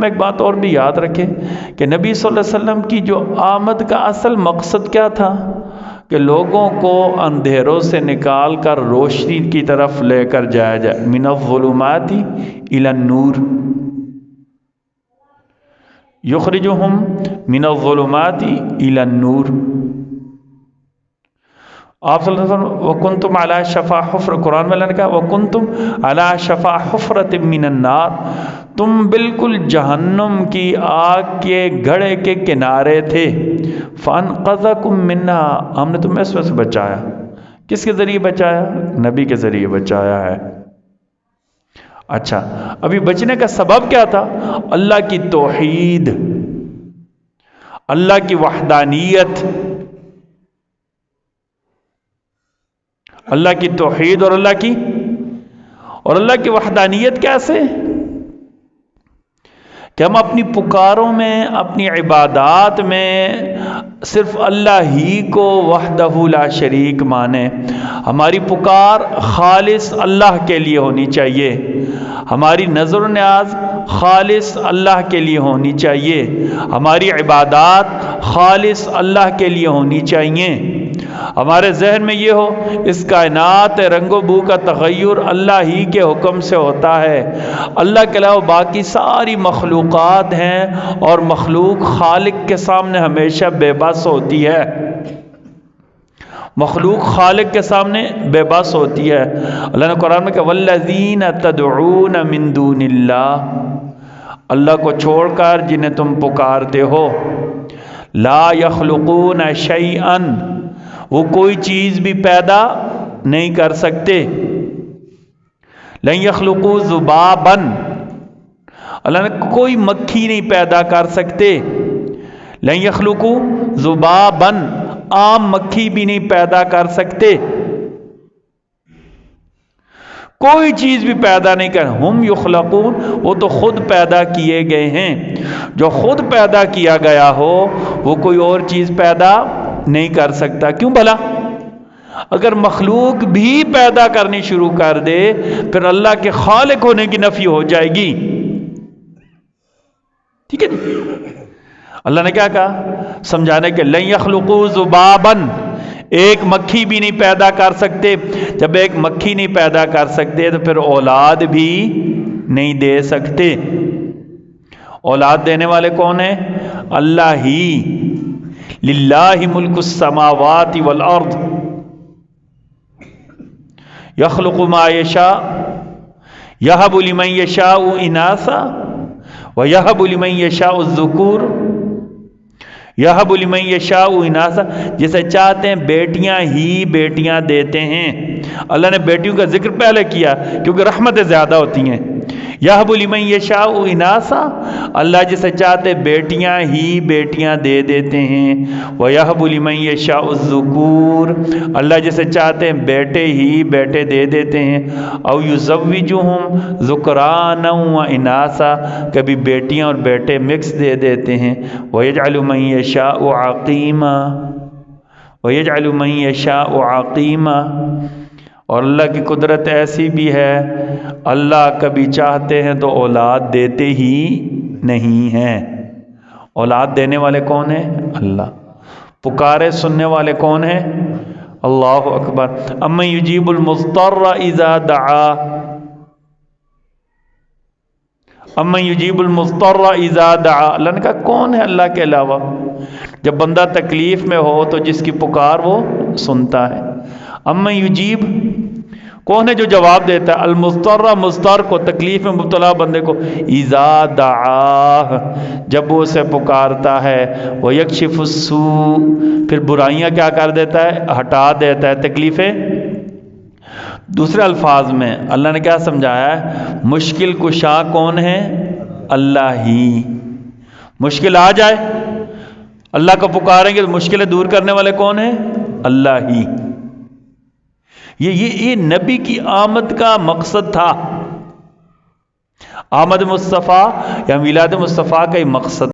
وسلم ایک بات اور بھی یاد رکھے کہ نبی صلی اللہ علیہ وسلم کی جو آمد کا اصل مقصد کیا تھا کہ لوگوں کو اندھیروں سے نکال کر روشنی کی طرف لے کر جایا جائے، من الظلمات الی النور، یخرجہم من الظلمات الی النور۔ آپ صلی اللہ علیہ وسلم وَكُنْتُمْ عَلَى شَفَا حُفْرَةٍ، قرآن میں اللہ نے کہا وَكُنْتُمْ عَلَى شَفَا حُفْرَةٍ مِّنَ النَّارِ، تم بالکل جہنم کی آگ کے گڑھے کے کنارے تھے، فَأَنْقَذَكُم مِّنْهَا، ہم نے تمہیں اس میں سے بچایا۔ کس کے ذریعے بچایا؟ نبی کے ذریعے بچایا ہے۔ اچھا، ابھی بچنے کا سبب کیا تھا؟ اللہ کی توحید، اللہ کی وحدانیت، اللہ کی توحید اور اللہ کی وحدانیت کیسے؟ کہ ہم اپنی پکاروں میں، اپنی عبادات میں صرف اللہ ہی کو وحدہ لا شریک مانیں۔ ہماری پکار خالص اللہ کے لیے ہونی چاہیے، ہماری نظر و نیاز خالص اللہ کے لیے ہونی چاہیے، ہماری عبادات خالص اللہ کے لیے ہونی چاہیے۔ ہمارے ذہن میں یہ ہو اس کائنات رنگ و بو کا تغیر اللہ ہی کے حکم سے ہوتا ہے، اللہ کے علاوہ باقی ساری مخلوقات ہیں اور مخلوق خالق کے سامنے ہمیشہ بے بس ہوتی ہے، مخلوق خالق کے سامنے بے بس ہوتی ہے۔ اللہ نے قرآن میں کہا والذین تدعون من دون اللہ، اللہ کو چھوڑ کر جنہیں تم پکارتے ہو، لا یخلقون شیئا، وہ کوئی چیز بھی پیدا نہیں کر سکتے، لن یخلقوا ذبابا، اللہ نے کوئی مکھی نہیں پیدا کر سکتے، لن یخلقوا ذبابا، عام مکھی بھی نہیں پیدا کر سکتے، کوئی چیز بھی پیدا نہیں کر، ہم یخلقون، وہ تو خود پیدا کیے گئے ہیں، جو خود پیدا کیا گیا ہو وہ کوئی اور چیز پیدا نہیں کر سکتا۔ کیوں بھلا؟ اگر مخلوق بھی پیدا کرنی شروع کر دے پھر اللہ کے خالق ہونے کی نفی ہو جائے گی، ٹھیک ہے؟ اللہ نے کیا کہا سمجھانے کے لن یخلقوا ذبابا، ایک مکھی بھی نہیں پیدا کر سکتے، جب ایک مکھی نہیں پیدا کر سکتے تو پھر اولاد بھی نہیں دے سکتے۔ اولاد دینے والے کون ہیں؟ اللہ ہی، للہ ملک السماوات والارض یخلق ما یشاء یہب لمن یشاء اناثا ویہب لمن یشاء الذکور یہب لمن یشاء اناثا، جسے چاہتے ہیں بیٹیاں ہی بیٹیاں دیتے ہیں۔ اللہ نے بیٹیوں کا ذکر پہلے کیا کیونکہ رحمتیں زیادہ ہوتی ہیں۔ یہب لمن یشاء اناثا، اللہ جسے چاہتے بیٹیاں ہی بیٹیاں دے دیتے ہیں، ویہب لمن یشاء الذکور، اللہ جسے چاہتے ہیں بیٹے ہی بیٹے دے دیتے ہیں، او یزوجہم ذکرانا و اناثا، کبھی بیٹیاں اور بیٹے مکس دے دیتے ہیں، ویجعل من یشاء عقیما ویجعل من یشاء عقیما، اور اللہ کی قدرت ایسی بھی ہے اللہ کبھی چاہتے ہیں تو اولاد دیتے ہی نہیں ہیں۔ اولاد دینے والے کون ہیں؟ اللہ۔ پکارے سننے والے کون ہیں؟ اللہ اکبر۔ امن یجیب المضطر اذا دعا، امن یجیب المضطر اذا دعا، اللہ نے کہا کون ہے اللہ کے علاوہ؟ جب بندہ تکلیف میں ہو تو جس کی پکار وہ سنتا ہے۔ امن یجیب، کون ہے جو جواب دیتا ہے؟ المضطر، مضطر کو، تکلیف میں مبتلا بندے کو، اذا دعا، جب وہ اسے پکارتا ہے، ویکشف السوء، پھر برائیاں کیا کر دیتا ہے؟ ہٹا دیتا ہے، تکلیفیں۔ دوسرے الفاظ میں اللہ نے کیا سمجھایا ہے؟ مشکل کشا کون ہے؟ اللہ ہی۔ مشکل آ جائے اللہ کو پکاریں گے تو مشکلیں دور کرنے والے کون ہیں؟ اللہ ہی۔ یہ نبی کی آمد کا مقصد تھا، آمد مصطفیٰ یا میلاد مصطفیٰ کا ہی مقصد